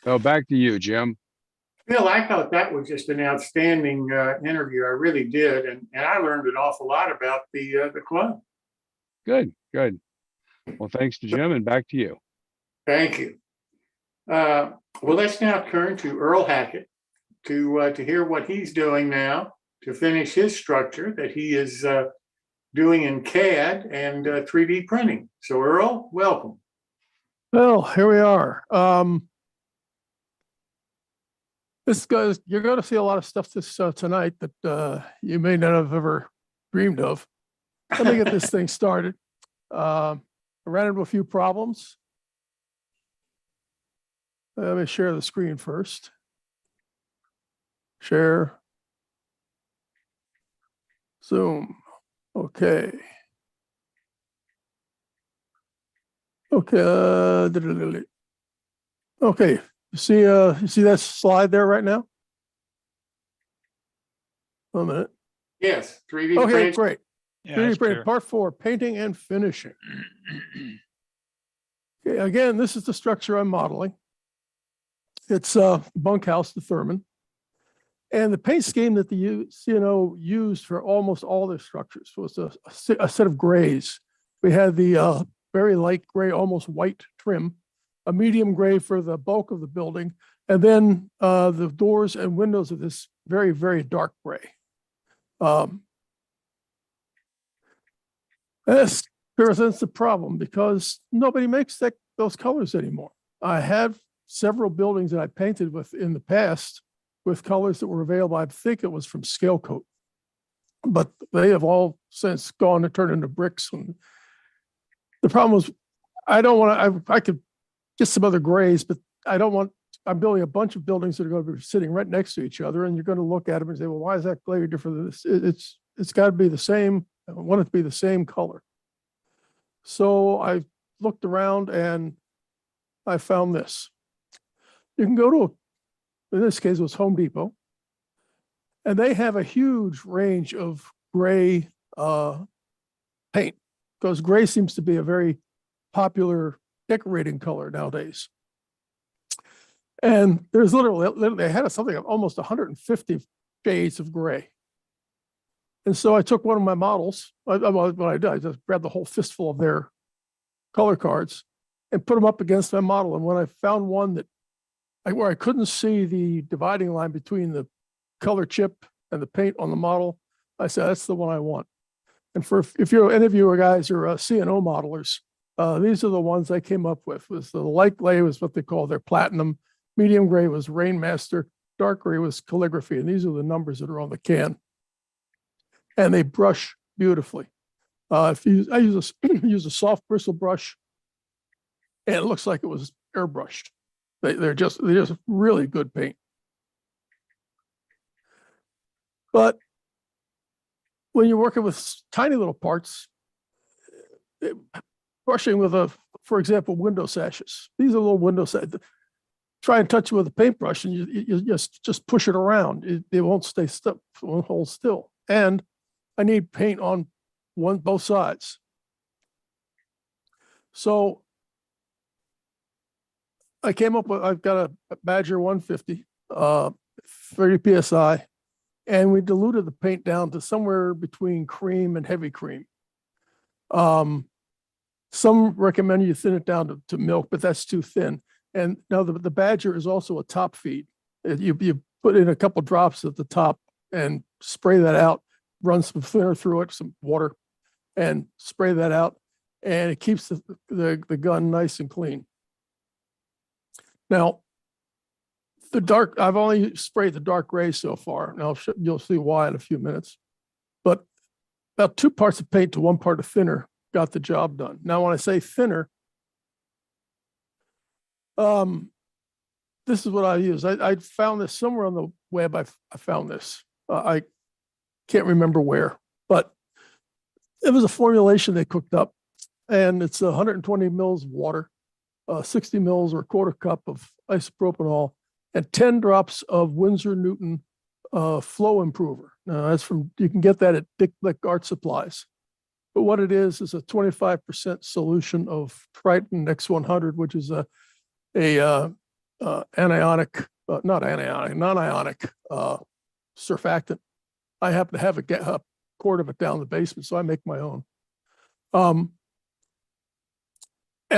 So back to you, Jim. Bill, I thought that was just an outstanding interview. I really did, and I learned an awful lot about the club. Good, good. Well, thanks to Jim, and back to you. Thank you. Well, let's now turn to Earl Hackett to hear what he's doing now to finish his structure that he is doing in CAD and 3D printing. So, Earl, welcome. Well, here we are. You're going to see a lot of stuff this tonight that you may not have ever dreamed of. Let me get this thing started. I ran into a few problems. Let me share the screen first. Share. Zoom. Okay. Okay. Okay. You see that slide there right now? 1 minute. Yes, 3D Okay, printing. great. Yeah, 3D that's printing, clear. part 4, painting and finishing. Okay, again, this is the structure I'm modeling. It's a bunkhouse, the Thurman. And the paint scheme that the CNO used for almost all their structures was a set of grays. We had the very light gray, almost white trim, a medium gray for the bulk of the building, and then the doors and windows of this very, very dark gray. This presents a problem because nobody makes those colors anymore. I had several buildings that I painted with in the past with colors that were available. I think it was from Scale Coat, but they have all since gone and turned into bricks. And the problem was, I don't want to, I could get some other grays, but I don't want, I'm building a bunch of buildings that are going to be sitting right next to each other. And you're going to look at them and say, well, why is that gray different than this? It's got to be the same. I want it to be the same color. So I looked around and I found this. You can go to, in this case, it was Home Depot, and they have a huge range of gray paint because gray seems to be a very popular decorating color nowadays. And there's literally, they had something of almost 150 shades of gray. And so I took one of my models. What I did, I just grabbed the whole fistful of their color cards and put them up against my model. And when I found one that where I couldn't see the dividing line between the color chip and the paint on the model, I said, that's the one I want. And if you're any of you guys are CNO modelers, these are the ones I came up with. Was the light gray was what they call their platinum, medium gray was Rainmaster, dark gray was calligraphy, and these are the numbers that are on the can. And they brush beautifully. I use a soft bristle brush, and it looks like it was airbrushed. They're just really good paint. But when you're working with tiny little parts, brushing with for example, window sashes. These are little window sashes. Try and touch it with a paintbrush, and you just push it around. It won't stay still. It won't hold still. And I need paint on both sides. So I came up with, I've got a Badger 150, 30 PSI, and we diluted the paint down to somewhere between cream and heavy cream. Some recommend you thin it down to milk, but that's too thin. And now the Badger is also a top feed. You put in a couple drops at the top and spray that out, run some thinner through it, some water, and spray that out, and it keeps the gun nice and clean. Now, I've only sprayed the dark gray so far. Now you'll see why in a few minutes. But about 2 parts of paint to 1 part of thinner got the job done. Now, when I say thinner, this is what I use. I found this somewhere on the web. I found this. I can't remember where, but it was a formulation they cooked up, and it's 120 mils of water, 60 mils or a quarter cup of isopropanol, and 10 drops of Winsor Newton flow improver. Now that's you can get that at Dick Blick Art Supplies. But what it is a 25% solution of Triton X100, which is a non-ionic surfactant. I happen to have a quart of it down in the basement, so I make my own. And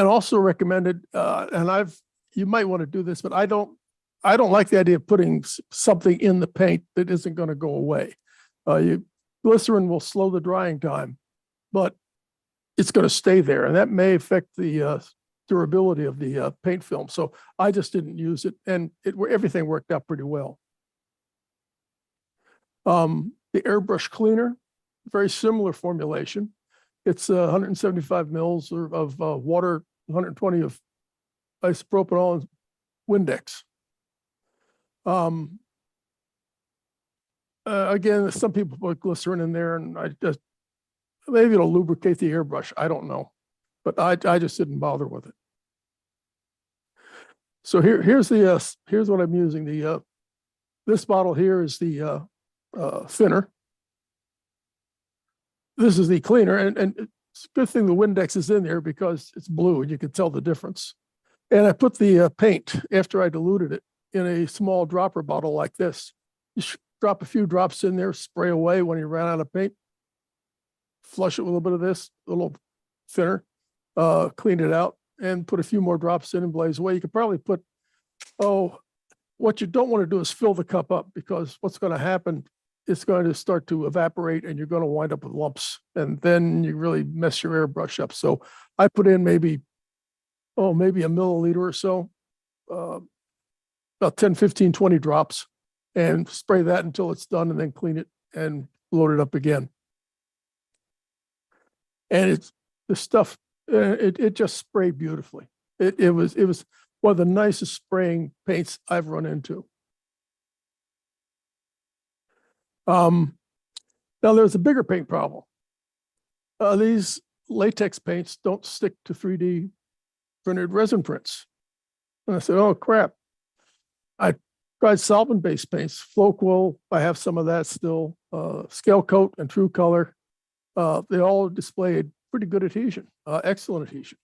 also recommended, you might want to do this, but I don't like the idea of putting something in the paint that isn't going to go away. Glycerin will slow the drying time, but it's going to stay there, and that may affect the durability of the paint film. So I just didn't use it, and everything worked out pretty well. The Airbrush cleaner, very similar formulation. It's 175 mils of water, 120 of isopropanol and Windex. Again, some people put glycerin in there, and maybe it'll lubricate the airbrush. I don't know, but I just didn't bother with it. So here's what I'm using. This bottle here is the thinner. This is the cleaner, and it's a good thing the Windex is in there because it's blue and you can tell the difference. And I put the paint, after I diluted it, in a small dropper bottle like this. You drop a few drops in there, spray away when you run out of paint, flush it with a little bit of this, a little thinner, clean it out, and put a few more drops in and blaze away. You could probably put, what you don't want to do is fill the cup up, because what's going to happen, it's going to start to evaporate and you're going to wind up with lumps, and then you really mess your airbrush up. So I put in maybe a milliliter or so, about 10, 15, 20 drops, and spray that until it's done, and then clean it and load it up again. And the stuff, it just sprayed beautifully. It was one of the nicest spraying paints I've run into. Now there's a bigger paint problem. These latex paints don't stick to 3D printed resin prints. And I said, oh crap. I tried solvent-based paints, Floquil, I have some of that still, Scale Coat and True Color. They all displayed pretty good adhesion, excellent adhesion.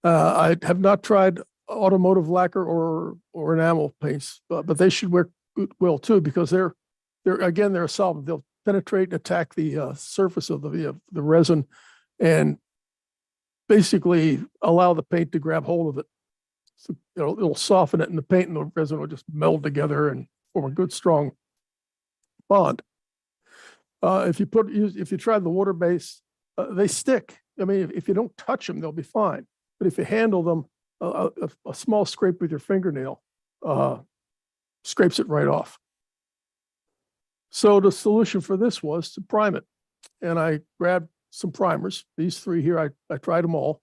I have not tried automotive lacquer or enamel paints, but they should work well too, because they're a solvent. They'll penetrate and attack the surface of the resin, and basically allow the paint to grab hold of it. So it'll soften it, and the paint and the resin will just meld together and form a good strong bond. If you try the water base, they stick. I mean, if you don't touch them, they'll be fine. But if you handle them, a small scrape with your fingernail scrapes it right off. So the solution for this was to prime it. And I grabbed some primers. These three here, I tried them all.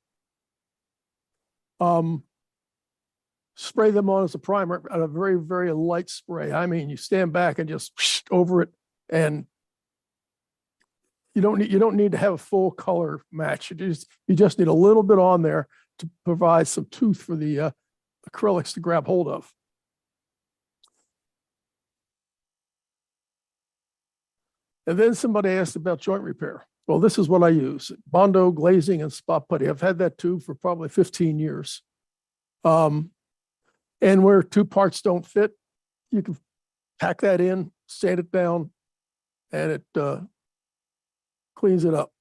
Spray them on as a primer at a very, very light spray. I mean, you stand back and just over it, and you don't need to have a full color match. You just need a little bit on there to provide some tooth for the acrylics to grab hold of. And then somebody asked about joint repair. Well, this is what I use: Bondo glazing and spot putty. I've had that tube for probably 15 years. And where two parts don't fit, you can pack that in, sand it down, and it cleans it up.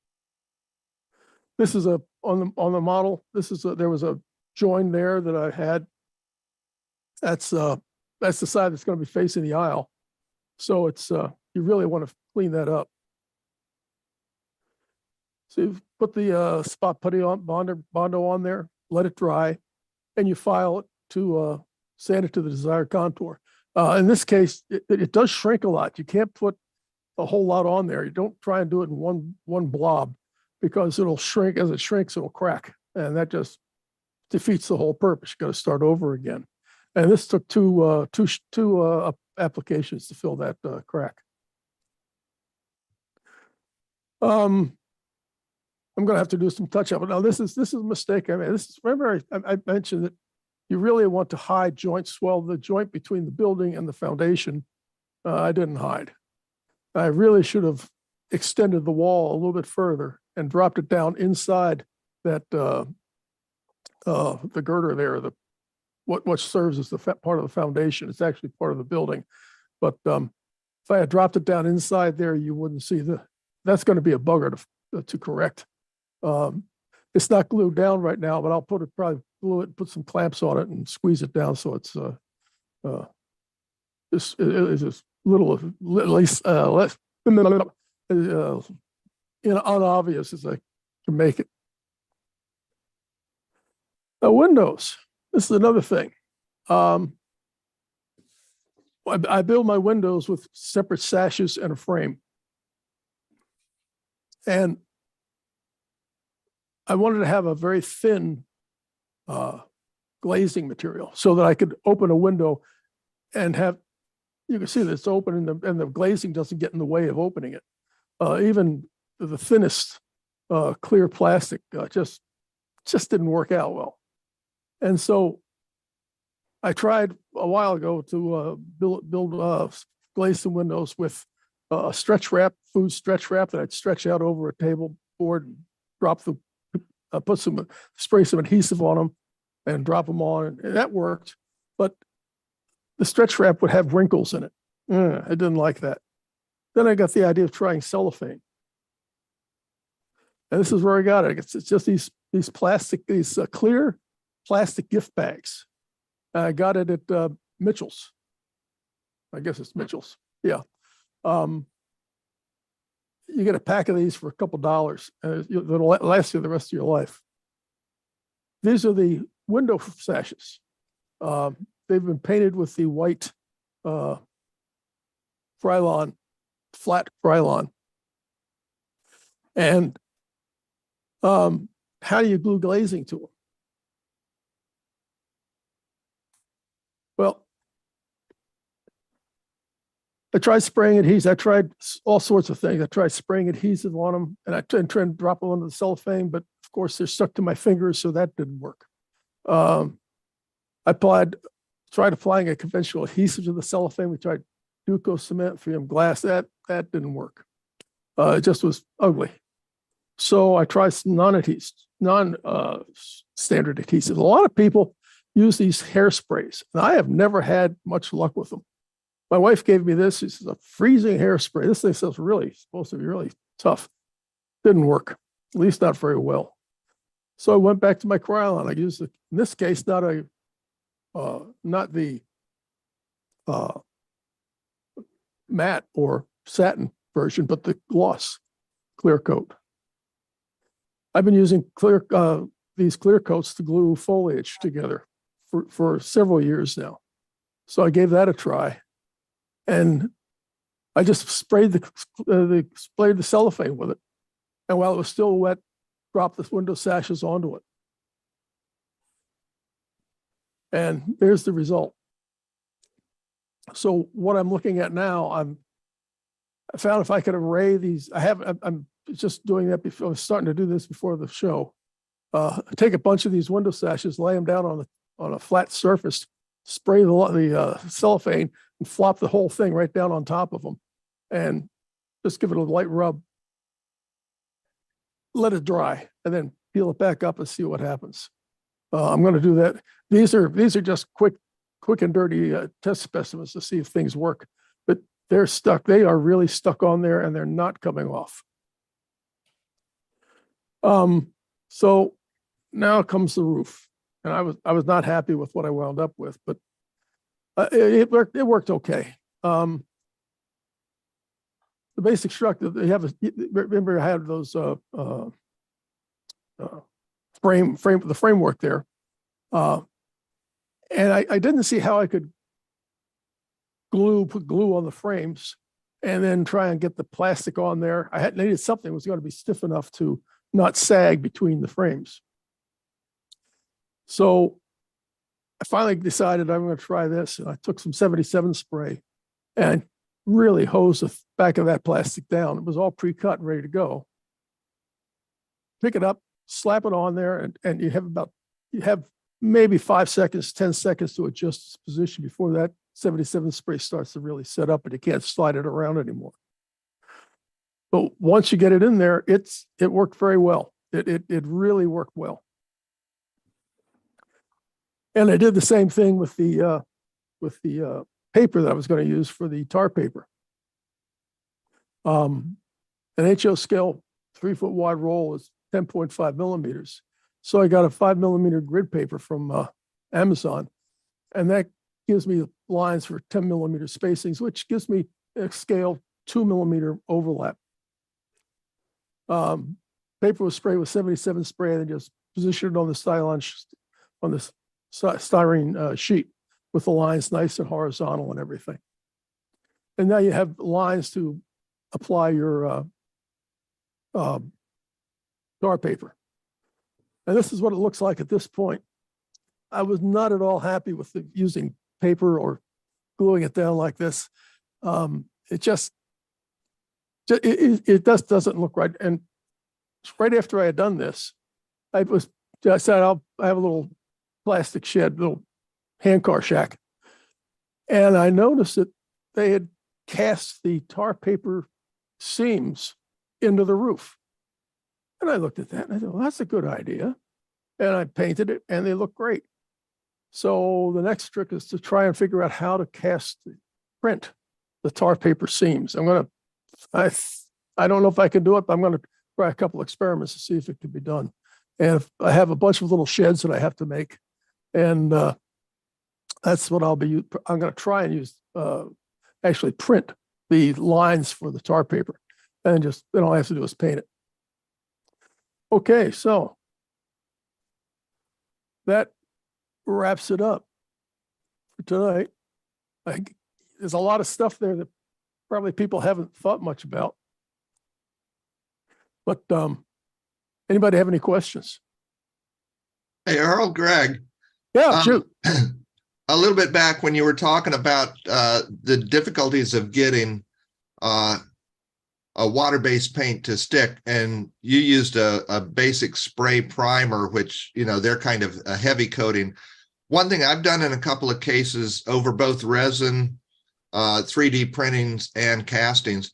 This is on the model. There was a join there that I had. That's the side that's going to be facing the aisle. So it's you really want to clean that up. So you put the spot putty on, Bondo on there, let it dry, and you file it to sand it to the desired contour. In this case, it does shrink a lot. You can't put a whole lot on there. You don't try and do it in one blob, because it'll shrink. As it shrinks, it'll crack, and that just defeats the whole purpose. You got to start over again. And this took two applications to fill that crack. I'm going to have to do some touch up. Now this is a mistake I made. Remember I mentioned that you really want to hide joints. Well, the joint between the building and the foundation, I didn't hide. I really should have extended the wall a little bit further and dropped it down inside that the girder there, what serves as the part of the foundation. It's actually part of the building. But if I had dropped it down inside there, you wouldn't see that's going to be a bugger to correct. It's not glued down right now, but I'll probably glue it, put some clamps on it and squeeze it down so it's it's as little, at least less unobvious as I can make it. Windows. This is another thing. I build my windows with separate sashes and a frame. And I wanted to have a very thin glazing material so that I could open a window and you can see that it's open and the glazing doesn't get in the way of opening it. Even the thinnest clear plastic just didn't work out well. And so I tried a while ago to build glaze some windows with a stretch wrap, food stretch wrap that I'd stretch out over a table board and spray some adhesive on them and drop them on. And that worked, but the stretch wrap would have wrinkles in it. I didn't like that. Then I got the idea of trying cellophane. And this is where I got it. It's just these clear plastic gift bags. I got it at Mitchell's. I guess it's Mitchell's. Yeah. You get a pack of these for a couple dollars, and it'll last you the rest of your life. These are the window sashes. They've been painted with the white Krylon, flat Krylon. And how do you glue glazing to them? Well, I tried spraying adhesive. I tried all sorts of things. I tried spraying adhesive on them, and I tried to drop them onto the cellophane, but of course they're stuck to my fingers, so that didn't work. I tried applying a conventional adhesive to the cellophane. We tried Duco cement, 3M glass. That didn't work. It just was ugly. So I tried some non-standard adhesives. A lot of people use these hairsprays, and I have never had much luck with them. My wife gave me this. This is a freezing hairspray. This thing sounds supposed to be really tough. Didn't work, at least not very well. So I went back to my Krylon. I used, in this case, not the matte or satin version, but the gloss clear coat. I've been using these clear coats to glue foliage together for several years now. So I gave that a try. And I just sprayed the cellophane with it. And while it was still wet, dropped the window sashes onto it. And there's the result. So what I'm looking at now, I found if I could array these, I'm just doing that before, I was starting to do this before the show. Take a bunch of these window sashes, lay them down on a flat surface, spray the cellophane, and flop the whole thing right down on top of them, and just give it a light rub. Let it dry, and then peel it back up and see what happens. I'm going to do that. These are just quick and dirty test specimens to see if things work, but they're stuck. They are really stuck on there, and they're not coming off. So now comes the roof, and I was not happy with what I wound up with, but it worked okay. The basic structure, remember I had those the framework there, and I didn't see how I could put glue on the frames and then try and get the plastic on there. I needed something that was going to be stiff enough to not sag between the frames. So I finally decided I'm going to try this, and I took some 77 spray and really hosed the back of that plastic down. It was all pre-cut and ready to go. Pick it up, slap it on there, and you have maybe 5 seconds, 10 seconds to adjust its position before that 77 spray starts to really set up, and you can't slide it around anymore. But once you get it in there, it worked very well. It really worked well. And I did the same thing with the paper that I was going to use for the tar paper. An HO scale 3-foot wide roll is 10.5 millimeters. So I got a 5 millimeter grid paper from Amazon, and that gives me lines for 10 millimeter spacings, which gives me a scale 2 millimeter overlap. Paper was sprayed with 77 spray and then just positioned it on the styrene sheet with the lines nice and horizontal and everything. And now you have lines to apply your tar paper. And this is what it looks like at this point. I was not at all happy with using paper or gluing it down like this. It just doesn't look right. And right after I had done this, I said, I have a little plastic shed, little handcar shack. And I noticed that they had cast the tar paper seams into the roof. And I looked at that and I thought, well, that's a good idea. And I painted it and they look great. So the next trick is to try and figure out how to print the tar paper seams. I don't know if I can do it, but I'm going to try a couple experiments to see if it can be done. And if I have a bunch of little sheds that I have to make, and that's what I'm going to try and use, actually print the lines for the tar paper, and just, then all I have to do is paint it. Okay, so that wraps it up for tonight. There's a lot of stuff there that probably people haven't thought much about. But anybody have any questions? Hey, Earl, Greg. Yeah, shoot. A little bit back when you were talking about the difficulties of getting a water-based paint to stick, and you used a basic spray primer, which, you know, they're kind of a heavy coating. One thing I've done in a couple of cases over both resin, 3D printings and castings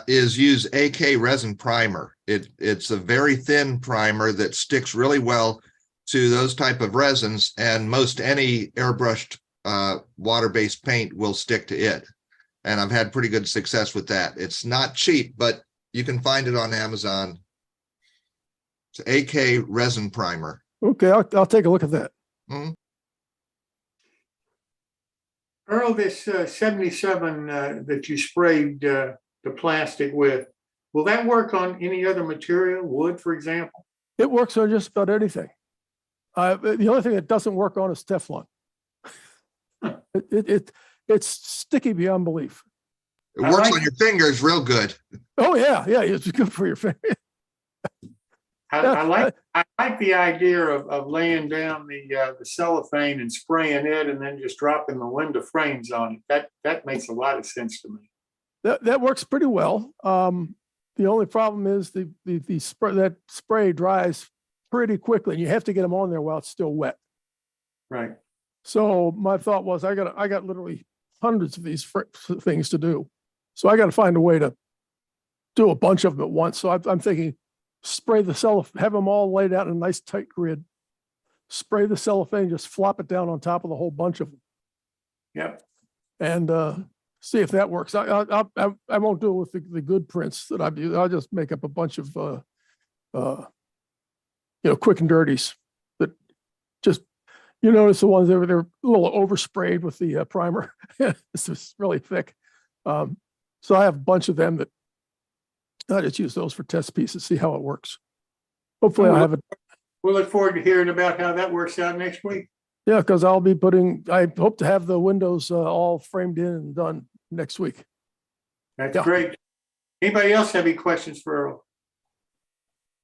is use AK resin primer. It's a very thin primer that sticks really well to those type of resins, and most any airbrushed water-based paint will stick to it. And I've had pretty good success with that. It's not cheap, but you can find it on Amazon. It's AK resin primer. Okay, I'll take a look at that. Mm-hmm. Earl, this 77 that you sprayed the plastic with, will that work on any other material, wood, for example? It works on just about anything. The only thing it doesn't work on is Teflon. It's sticky beyond belief. It works on your fingers real good. Oh yeah, it's good for your finger. I like the idea of laying down the cellophane and spraying it, and then just dropping the window frames on it. That makes a lot of sense to me. That works pretty well. The only problem is that spray dries pretty quickly, and you have to get them on there while it's still wet. Right. So my thought was, I got literally hundreds of these things to do, so I got to find a way to do a bunch of them at once. So I'm thinking, spray the cellophane, have them all laid out in a nice tight grid. Spray the cellophane, just flop it down on top of the whole bunch of them. Yep. And see if that works. I won't do it with the good prints that I've used. I'll just make up a bunch of quick and dirties that just, you notice the ones they're a little oversprayed with the primer. It's just really thick. So I have a bunch of them that I just use those for test pieces, see how it works. Hopefully I'll have it. We'll look forward to hearing about how that works out next week. Yeah, because I hope to have the windows all framed in and done next week. That's great. Anybody else have any questions for Earl?